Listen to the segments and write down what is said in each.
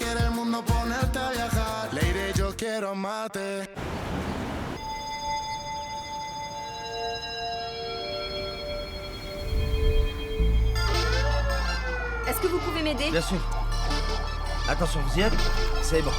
quiere el mundo ponerte a viajar. Lady, yo quiero mate. Est-ce que vous pouvez m'aider? Bien sûr. Attention, vous y êtes? C'est bon.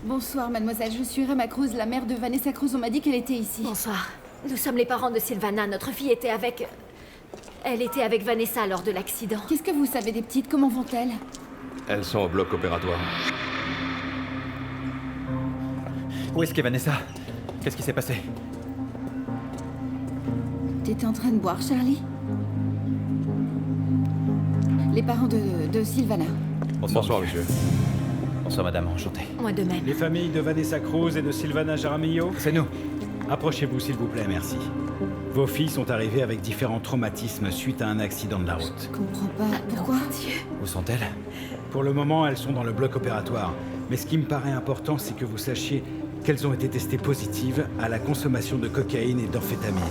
Bonsoir, mademoiselle. Je suis Rema Cruz, la mère de Vanessa Cruz. On m'a dit qu'elle était ici. Bonsoir. Nous sommes les parents de Sylvana. Notre fille était avec... Elle était avec Vanessa lors de l'accident. Qu'est-ce que vous savez des petites? Comment vont-elles? Elles sont au bloc opératoire. Où est-ce qu'est Vanessa? Qu'est-ce qui s'est passé? T'étais en train de boire, Charlie? Les parents de Sylvana. Bonsoir, monsieur. Bonsoir, madame. Enchanté. Moi de même. Les familles de Vanessa Cruz et de Sylvana Jaramillo, C'est nous. approchez-vous s'il vous plaît, merci. Vos filles sont arrivées avec différents traumatismes suite à un accident de la route. Je comprends pas. Pourquoi? Où sont-elles? Pour le moment, elles sont dans le bloc opératoire. Mais ce qui me paraît important, c'est que vous sachiez qu'elles ont été testées positives à la consommation de cocaïne et d'amphétamine.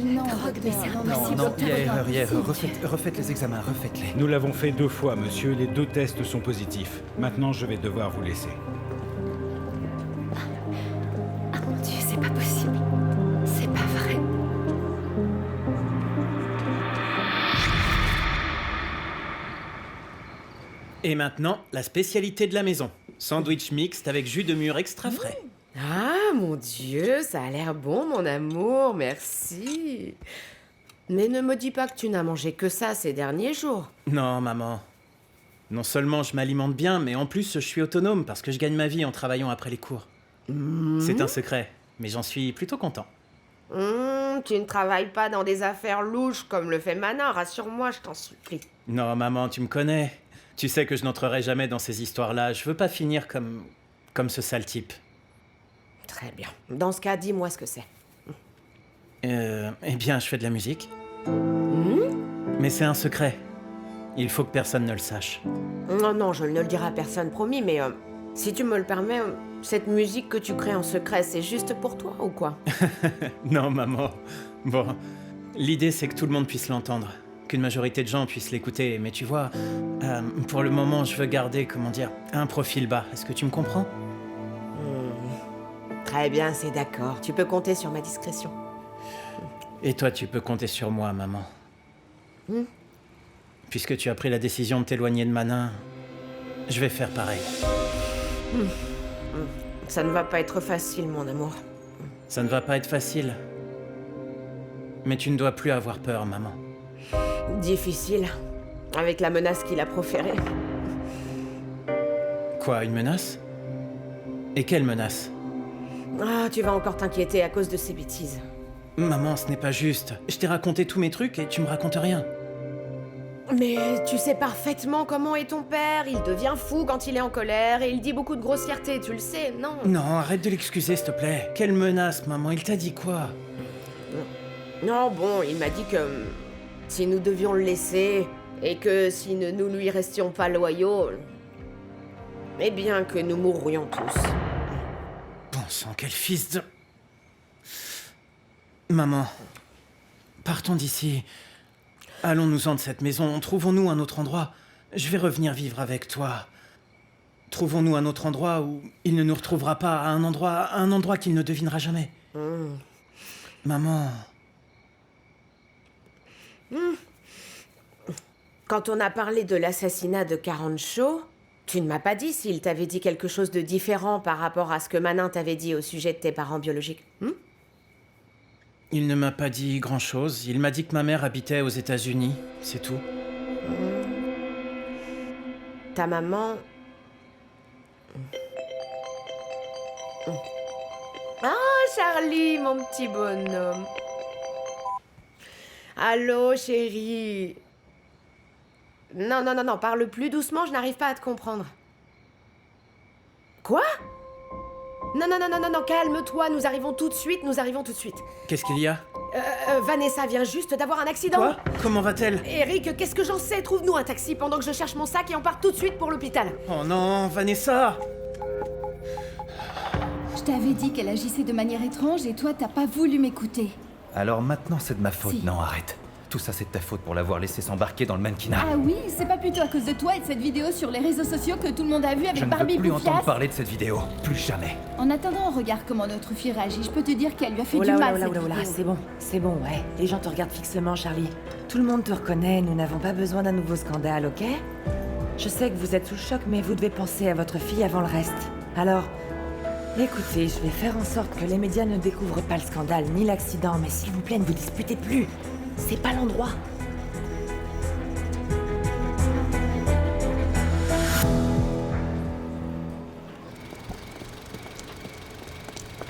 Non, drogue, mais c'est docteur, impossible. Non, Docteur, il y a erreur, regarde, il y a erreur. s'il vous plaît. Refaites les examens, refaites-les. Nous l'avons fait 2 fois, monsieur, et les 2 tests sont positifs. Maintenant, je vais devoir vous laisser. Ah mon Dieu, c'est pas possible. C'est pas vrai. Et maintenant, la spécialité de la maison. Sandwich mixte avec jus de mûre extra frais. Ah, mon Dieu, ça a l'air bon, mon amour, merci. Mais ne me dis pas que tu n'as mangé que ça ces derniers jours. Non, maman. Non seulement je m'alimente bien, mais en plus je suis autonome parce que je gagne ma vie en travaillant après les cours. C'est un secret, mais j'en suis plutôt content. Tu ne travailles pas dans des affaires louches comme le fait Manin, rassure-moi, je t'en supplie. Non, maman, tu me connais. Tu sais que je n'entrerai jamais dans ces histoires-là. Je veux pas finir comme ce sale type. Très bien. Dans ce cas, dis-moi ce que c'est. Eh bien, je fais de la musique. Mais c'est un secret. Il faut que personne ne le sache. Non, je ne le dirai à personne, promis, mais si tu me le permets, cette musique que tu crées en secret, c'est juste pour toi ou quoi? Non, maman. Bon, l'idée, c'est que tout le monde puisse l'entendre. Qu'une majorité de gens puissent l'écouter. Mais tu vois, pour le moment, je veux garder, comment dire, un profil bas. Est-ce que tu me comprends? Très bien, c'est d'accord. Tu peux compter sur ma discrétion. Et toi, tu peux compter sur moi, maman. Puisque tu as pris la décision de t'éloigner de Manin, je vais faire pareil. Ça ne va pas être facile, mon amour. Ça ne va pas être facile. Mais tu ne dois plus avoir peur, maman. Difficile, avec la menace qu'il a proférée. Quoi, une menace? Et quelle menace? Ah, tu vas encore t'inquiéter à cause de ces bêtises. Maman, ce n'est pas juste. Je t'ai raconté tous mes trucs et tu me racontes rien. Mais tu sais parfaitement comment est ton père. Il devient fou quand il est en colère et il dit beaucoup de grossièreté, tu le sais, non? Non, arrête de l'excuser, s'il te plaît. Quelle menace, maman? Il t'a dit quoi? Non, bon, il m'a dit que si nous devions le laisser et que si nous lui restions pas loyaux, eh bien que nous mourrions tous. Bon sang, quel fils de... Maman, partons d'ici. Allons-nous-en de cette maison. Trouvons-nous un autre endroit. Je vais revenir vivre avec toi. Trouvons-nous un autre endroit où il ne nous retrouvera pas, un endroit qu'il ne devinera jamais. Maman... Quand on a parlé de l'assassinat de Carancho, tu ne m'as pas dit s'il t'avait dit quelque chose de différent par rapport à ce que Manin t'avait dit au sujet de tes parents biologiques. Il ne m'a pas dit grand-chose. Il m'a dit que ma mère habitait aux États-Unis, c'est tout. Ta maman... Ah, Charlie, mon petit bonhomme. Allô, chérie. Non, parle plus doucement, je n'arrive pas à te comprendre. Quoi? Non, calme-toi, nous arrivons tout de suite. Qu'est-ce qu'il y a? Vanessa vient juste d'avoir un accident. Quoi? Comment va-t-elle? Eric, qu'est-ce que j'en sais? Trouve-nous un taxi pendant que je cherche mon sac et on part tout de suite pour l'hôpital. Oh non, Vanessa! Je t'avais dit qu'elle agissait de manière étrange et toi, t'as pas voulu m'écouter. Alors maintenant, c'est de ma faute. Si. Non, arrête. Tout ça, c'est de ta faute pour l'avoir laissé s'embarquer dans le mannequinat. Ah oui, c'est pas plutôt à cause de toi et de cette vidéo sur les réseaux sociaux que tout le monde a vu avec Je ne Barbie veux plus Boufias? entendre parler de cette vidéo. Plus jamais. En attendant, regarde comment notre fille réagit. Je peux te dire qu'elle lui a fait du Oula, mal, oula, cette oula, vidéo. c'est bon, ouais. Les gens te regardent fixement, Charlie. Tout le monde te reconnaît, nous n'avons pas besoin d'un nouveau scandale, ok? Je sais que vous êtes sous le choc, mais vous devez penser à votre fille avant le reste. Alors, écoutez, je vais faire en sorte que les médias ne découvrent pas le scandale ni l'accident, mais s'il vous plaît, ne vous disputez plus. C'est pas l'endroit.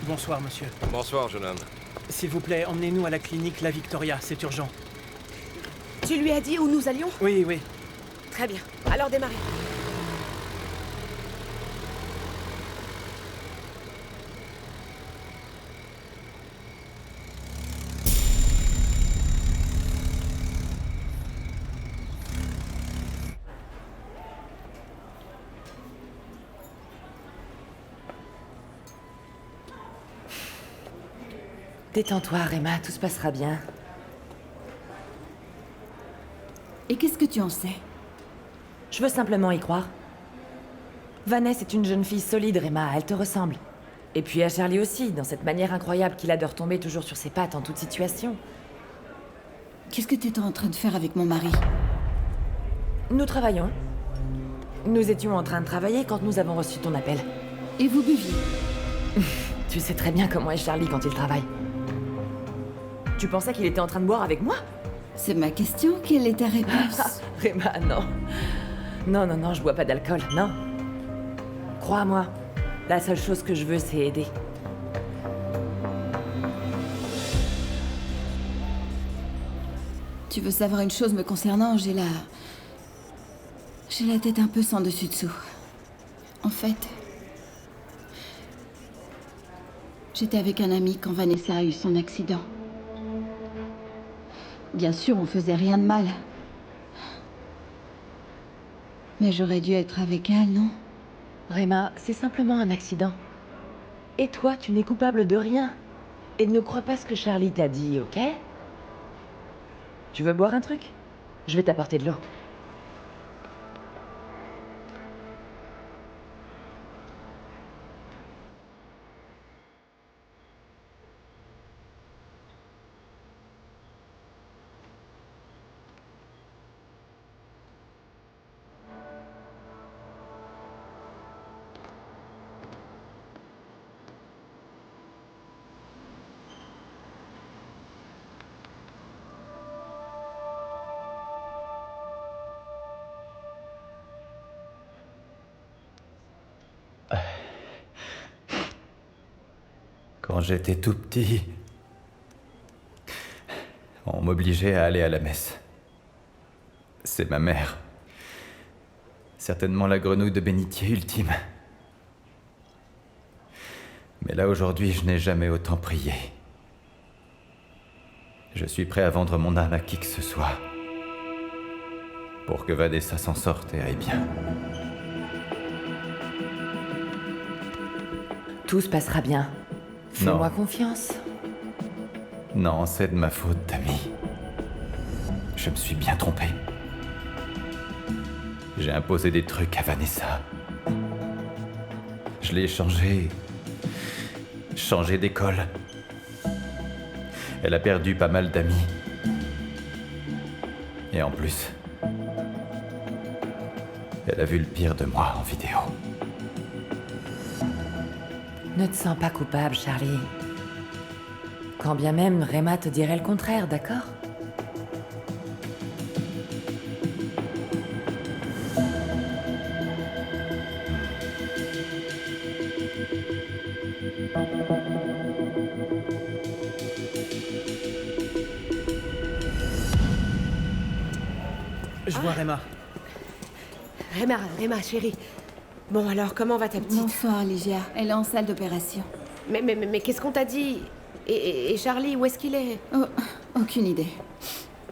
Bonsoir, monsieur. Bonsoir, jeune homme. S'il vous plaît, emmenez-nous à la clinique La Victoria, c'est urgent. Tu lui as dit où nous allions? Oui, oui. Très bien, alors démarrez. Détends-toi, Rema, tout se passera bien. Et qu'est-ce que tu en sais? Je veux simplement y croire. Vanessa est une jeune fille solide, Rema, elle te ressemble. Et puis à Charlie aussi, dans cette manière incroyable qu'il a de retomber toujours sur ses pattes en toute situation. Qu'est-ce que t'étais en train de faire avec mon mari? Nous travaillons. Nous étions en train de travailler quand nous avons reçu ton appel. Et vous buviez? Tu sais très bien comment est Charlie quand il travaille. Tu pensais qu'il était en train de boire avec moi? C'est ma question, quelle est ta réponse? Rema, non. Non, je bois pas d'alcool, non. Crois-moi, la seule chose que je veux, c'est aider. Tu veux savoir une chose me concernant? J'ai la tête un peu sans dessus-dessous. En fait, j'étais avec un ami quand Vanessa a eu son accident. Bien sûr, on faisait rien de mal. Mais j'aurais dû être avec elle, non? Rema, c'est simplement un accident. Et toi, tu n'es coupable de rien. Et ne crois pas ce que Charlie t'a dit, ok? Tu veux boire un truc? Je vais t'apporter de l'eau. Quand j'étais tout petit, on m'obligeait à aller à la messe. C'est ma mère. Certainement la grenouille de bénitier ultime. Mais là, aujourd'hui, je n'ai jamais autant prié. Je suis prêt à vendre mon âme à qui que ce soit. Pour que Vanessa s'en sorte et aille bien. Tout se passera bien. Non. Fais-moi confiance. Non, c'est de ma faute, Tammy. Je me suis bien trompé. J'ai imposé des trucs à Vanessa. Je l'ai changé d'école. Elle a perdu pas mal d'amis. Et en plus, elle a vu le pire de moi en vidéo. Ne te sens pas coupable, Charlie. Quand bien même Rema te dirait le contraire, d'accord? Je vois Rema. Réma, chérie. Bon, alors, comment va ta petite? Bonsoir, Ligia. Elle est en salle d'opération. Mais qu'est-ce qu'on t'a dit? Et Charlie, où est-ce qu'il est? Oh, aucune idée.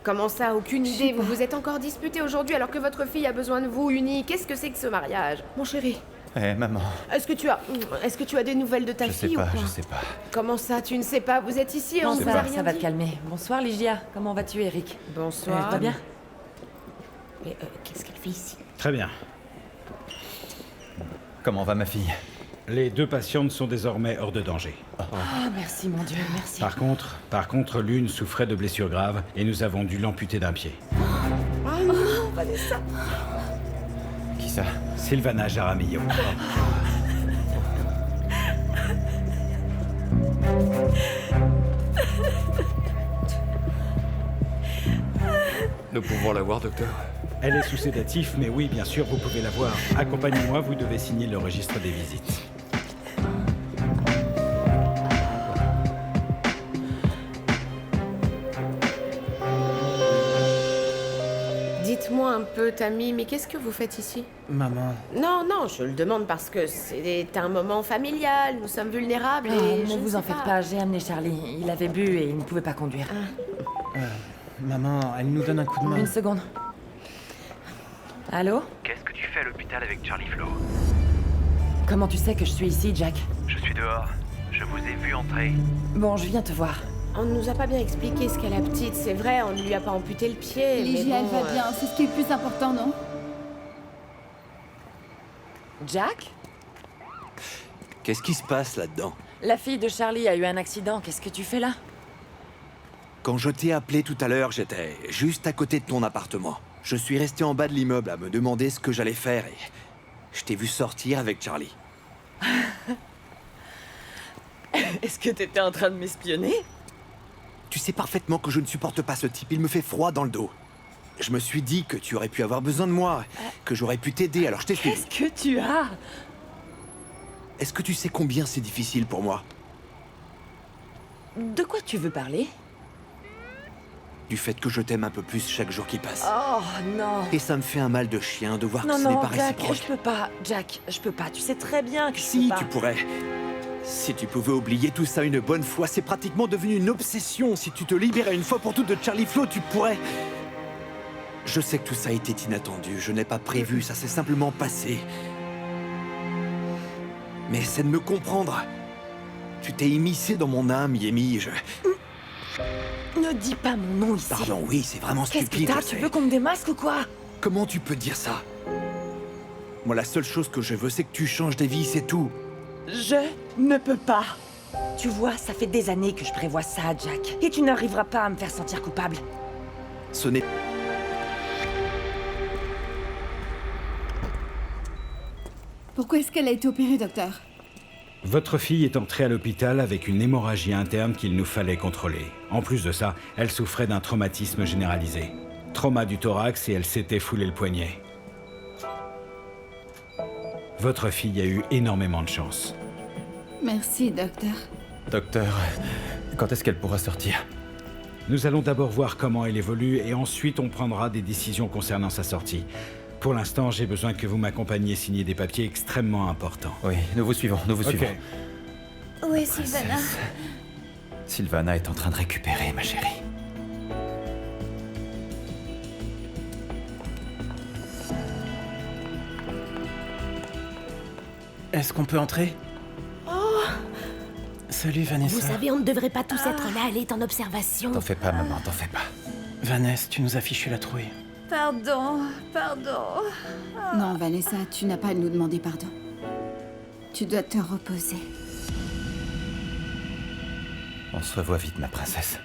Comment ça, aucune Je sais idée? Vous pas. vous êtes encore disputés aujourd'hui alors que votre fille a besoin de vous unis. Qu'est-ce que c'est que ce mariage? Mon chéri, Maman, est-ce que tu as des nouvelles de ta je sais fille pas, ou quoi? je sais pas. Comment ça, tu ne sais pas? Vous êtes ici et on ne vous a Bonsoir, rien ça va dit? te calmer. Bonsoir Ligia, comment vas-tu Eric? Bonsoir. Tout va bien? Mais qu'est-ce qu'elle fait ici? Très bien. Comment va ma fille? Les 2 patientes sont désormais hors de danger. Oh merci mon Dieu, merci. Par contre, l'une souffrait de blessures graves et nous avons dû l'amputer d'un pied. Qui ça? Sylvana Jaramillo. Nous pouvons la voir, docteur? Elle est sous sédatif, mais oui, bien sûr, vous pouvez la voir. Accompagnez-moi, vous devez signer le registre des visites. Dites-moi un peu, Tammy, mais qu'est-ce que vous faites ici? Maman. Non, je le demande parce que c'est un moment familial, nous sommes vulnérables Ah, et je ne ne vous sais en faites pas, j'ai amené Charlie. Il avait bu et il ne pouvait pas conduire. Maman, elle nous donne un coup de main. Une seconde. Allô? Qu'est-ce que tu fais à l'hôpital avec Charlie Flo? Comment tu sais que je suis ici, Jack? Je suis dehors. Je vous ai vu entrer. Bon, je viens te voir. On ne nous a pas bien expliqué ce qu'est la petite, c'est vrai, on ne lui a pas amputé le pied. Ligia, mais bon, elle va bien. C'est ce qui est le plus important, non? Jack? Qu'est-ce qui se passe là-dedans? La fille de Charlie a eu un accident, qu'est-ce que tu fais là? Quand je t'ai appelé tout à l'heure, j'étais juste à côté de ton appartement. Je suis resté en bas de l'immeuble à me demander ce que j'allais faire et je t'ai vu sortir avec Charlie. Est-ce que t'étais en train de m'espionner? Tu sais parfaitement que je ne supporte pas ce type, il me fait froid dans le dos. Je me suis dit que tu aurais pu avoir besoin de moi, que j'aurais pu t'aider, alors je t'ai suivi. Qu'est-ce que tu as? Est-ce que tu sais combien c'est difficile pour moi? De quoi tu veux parler? Du fait que je t'aime un peu plus chaque jour qui passe. Oh non. Et ça me fait un mal de chien de voir Non, que ce n'est non, pas Jack, réciproque. je peux pas. Jack, je peux pas. Tu sais très bien que je Si, peux pas. tu pourrais. Si tu pouvais oublier tout ça une bonne fois, c'est pratiquement devenu une obsession. Si tu te libérais une fois pour toutes de Charlie Flo, tu pourrais... Je sais que tout ça était inattendu, je n'ai pas prévu, ça s'est simplement passé. Mais essaie de me comprendre. Tu t'es immiscé dans mon âme, Yemi, Ne dis pas mon nom ici. Pardon, oui, c'est vraiment Qu'est-ce stupide. que t'as? je Tu sais. veux qu'on me démasque ou quoi? Comment tu peux dire ça? Moi, la seule chose que je veux, c'est que tu changes de vie, c'est tout. Je ne peux pas. Tu vois, ça fait des années que je prévois ça, Jack. Et tu n'arriveras pas à me faire sentir coupable. Ce n'est... Pourquoi est-ce qu'elle a été opérée, docteur? Votre fille est entrée à l'hôpital avec une hémorragie interne qu'il nous fallait contrôler. En plus de ça, elle souffrait d'un traumatisme généralisé. Trauma du thorax et elle s'était foulé le poignet. Votre fille a eu énormément de chance. Merci, docteur. Docteur, quand est-ce qu'elle pourra sortir? Nous allons d'abord voir comment elle évolue et ensuite on prendra des décisions concernant sa sortie. Pour l'instant, j'ai besoin que vous m'accompagniez signer des papiers extrêmement importants. Oui, nous vous suivons, nous vous suivons. Où est Sylvana? Sylvana est en train de récupérer, ma chérie. Est-ce qu'on peut entrer? Salut, Vanessa. Vous savez, on ne devrait pas tous être là, elle est en observation. T'en fais pas, maman, t'en fais pas. Vanessa, tu nous as fichu la trouille. Pardon. Non, Vanessa, tu n'as pas à nous demander pardon. Tu dois te reposer. On se revoit vite, ma princesse.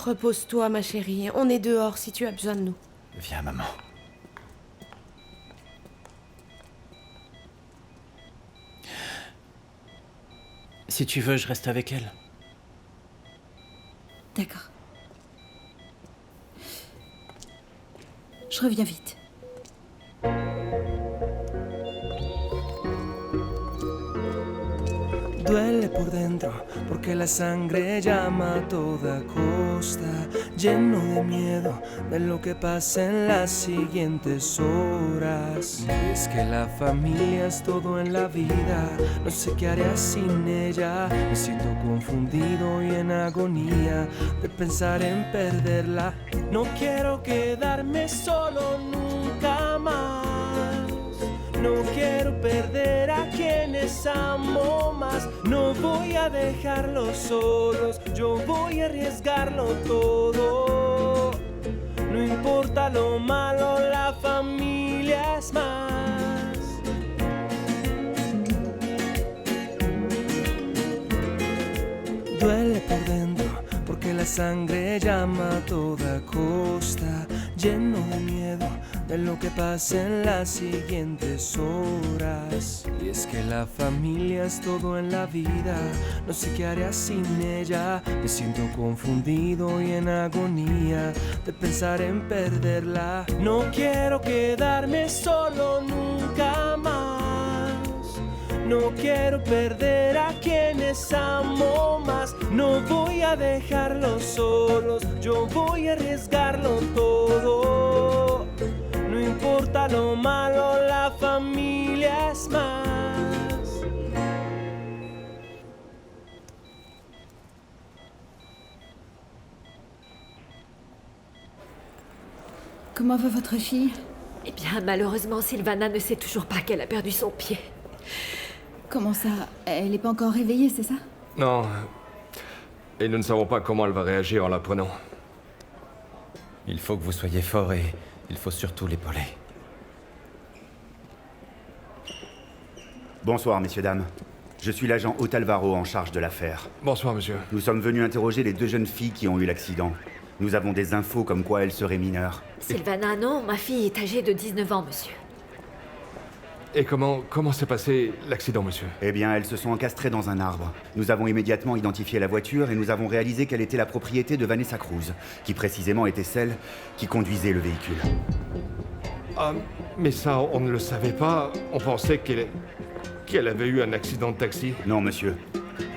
Repose-toi, ma chérie. On est dehors si tu as besoin de nous. Viens, maman. Si tu veux, je reste avec elle. D'accord. Je reviens vite. Duele por dentro porque la sangre llama a toda costa, lleno de miedo de lo que pasa en las siguientes horas. Y es que la familia es todo en la vida, no sé qué haré sin ella. Me siento confundido y en agonía de pensar en perderla. No quiero quedarme solo nunca más. No quiero perder a quienes amo más. No voy a dejarlos solos, yo voy a arriesgarlo todo. No importa lo malo, la familia es más. Duele por dentro porque la sangre llama a toda costa, lleno de miedo de lo que pasa en las siguientes horas. Y es que la familia es todo en la vida, no sé qué haré sin ella. Me siento confundido y en agonía de pensar en perderla. No quiero quedarme solo nunca más. No quiero perder a quienes amo más. No voy a dejarlos solos, yo voy a arriesgarlo todo. No importa lo malo, la familia es más. Comment va votre fille? Eh bien, malheureusement, Sylvana ne sait toujours pas qu'elle a perdu son pied. Comment ça? Elle n'est pas encore réveillée, c'est ça? Non. Et nous ne savons pas comment elle va réagir en l'apprenant. Il faut que vous soyez fort et il faut surtout l'épauler. Bonsoir, messieurs, dames. Je suis l'agent Otalvaro en charge de l'affaire. Bonsoir, monsieur. Nous sommes venus interroger les 2 jeunes filles qui ont eu l'accident. Nous avons des infos comme quoi elles seraient mineures. Sylvana, non, ma fille est âgée de 19 ans, monsieur. Et comment s'est passé l'accident, monsieur? Eh bien, elles se sont encastrées dans un arbre. Nous avons immédiatement identifié la voiture et nous avons réalisé qu'elle était la propriété de Vanessa Cruz, qui précisément était celle qui conduisait le véhicule. Ah, mais ça, on ne le savait pas. On pensait qu'elle avait eu un accident de taxi. Non, monsieur.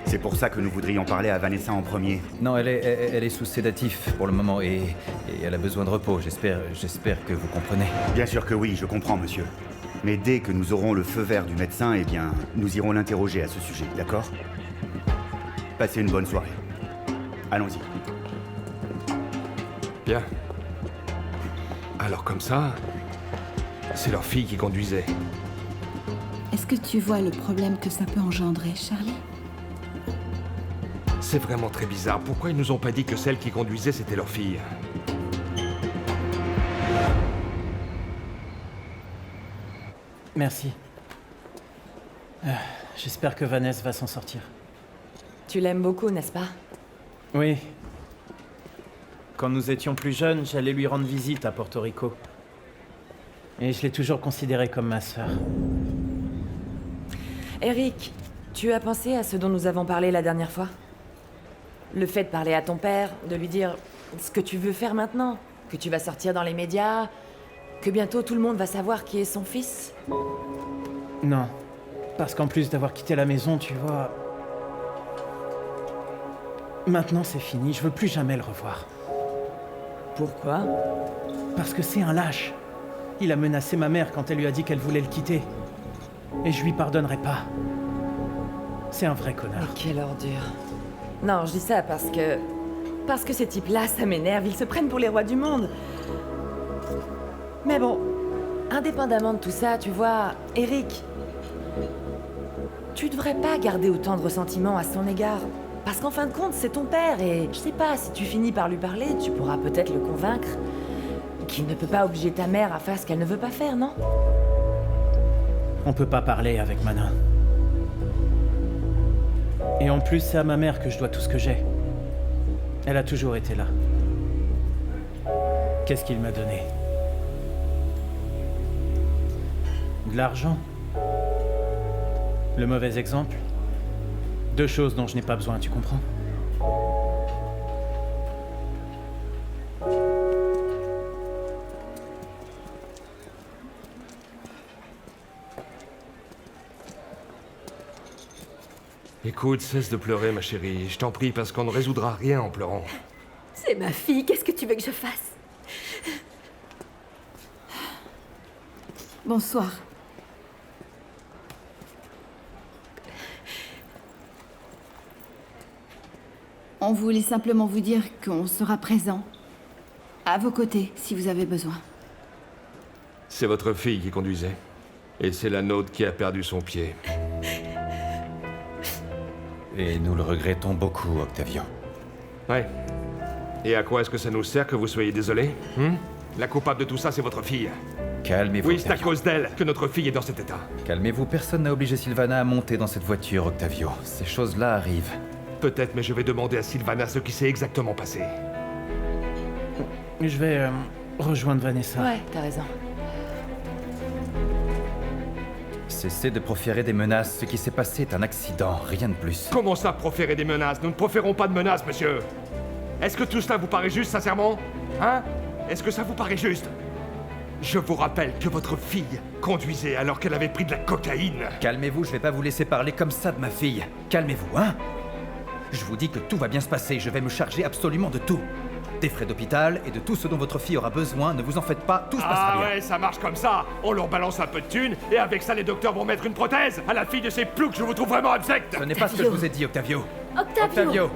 C'est pour ça que nous voudrions parler à Vanessa en premier. Non, elle est sous sédatif pour le moment et elle a besoin de repos. J'espère que vous comprenez. Bien sûr que oui, je comprends, monsieur. Mais dès que nous aurons le feu vert du médecin, eh bien, nous irons l'interroger à ce sujet, d'accord? Passez une bonne soirée. Allons-y. Bien. Alors comme ça, c'est leur fille qui conduisait. Est-ce que tu vois le problème que ça peut engendrer, Charlie? C'est vraiment très bizarre. Pourquoi ils nous ont pas dit que celle qui conduisait, c'était leur fille? Merci. J'espère que Vanessa va s'en sortir. Tu l'aimes beaucoup, n'est-ce pas? Oui. Quand nous étions plus jeunes, j'allais lui rendre visite à Porto Rico. Et je l'ai toujours considérée comme ma sœur. Eric, tu as pensé à ce dont nous avons parlé la dernière fois? Le fait de parler à ton père, de lui dire ce que tu veux faire maintenant, que tu vas sortir dans les médias, que bientôt tout le monde va savoir qui est son fils? Non. Parce qu'en plus d'avoir quitté la maison, tu vois... Maintenant c'est fini, je veux plus jamais le revoir. Pourquoi? Parce que c'est un lâche. Il a menacé ma mère quand elle lui a dit qu'elle voulait le quitter. Et je lui pardonnerai pas. C'est un vrai connard. Oh, quelle ordure. Non, je dis ça parce que... Parce que ces types-là, ça m'énerve, ils se prennent pour les rois du monde. Mais bon, indépendamment de tout ça, tu vois, Eric, tu devrais pas garder autant de ressentiments à son égard. Parce qu'en fin de compte, c'est ton père et je sais pas, si tu finis par lui parler, tu pourras peut-être le convaincre qu'il ne peut pas obliger ta mère à faire ce qu'elle ne veut pas faire, non? On peut pas parler avec Manin. Et en plus, c'est à ma mère que je dois tout ce que j'ai. Elle a toujours été là. Qu'est-ce qu'il m'a donné? De l'argent? Le mauvais exemple? 2 choses dont je n'ai pas besoin, tu comprends? Écoute, cesse de pleurer, ma chérie. Je t'en prie, parce qu'on ne résoudra rien en pleurant. C'est ma fille, qu'est-ce que tu veux que je fasse? Bonsoir. On voulait simplement vous dire qu'on sera présent, à vos côtés, si vous avez besoin. C'est votre fille qui conduisait. Et c'est la nôtre qui a perdu son pied. Et nous le regrettons beaucoup, Octavio. Ouais. Et à quoi est-ce que ça nous sert que vous soyez désolé? La coupable de tout ça, c'est votre fille. Calmez-vous, Oui, c'est à Octavio. cause d'elle que notre fille est dans cet état. Calmez-vous, personne n'a obligé Sylvana à monter dans cette voiture, Octavio. Ces choses-là arrivent. Peut-être, mais je vais demander à Sylvana ce qui s'est exactement passé. Je vais rejoindre Vanessa. Ouais, t'as raison. Cessez de proférer des menaces. Ce qui s'est passé est un accident, rien de plus. Comment ça, proférer des menaces? Nous ne proférons pas de menaces, monsieur. Est-ce que tout cela vous paraît juste, sincèrement? Hein? Est-ce que ça vous paraît juste? Je vous rappelle que votre fille conduisait alors qu'elle avait pris de la cocaïne. Calmez-vous, je vais pas vous laisser parler comme ça de ma fille. Calmez-vous, hein? Je vous dis que tout va bien se passer, je vais me charger absolument de tout. Des frais d'hôpital et de tout ce dont votre fille aura besoin, ne vous en faites pas, tout se passera bien. Ah ouais, ça marche comme ça. On leur balance un peu de thunes et avec ça les docteurs vont mettre une prothèse à la fille de ces ploucs, je vous trouve vraiment abject. Ce n'est pas ce que je vous ai dit, Octavio. Octavio! Octavio.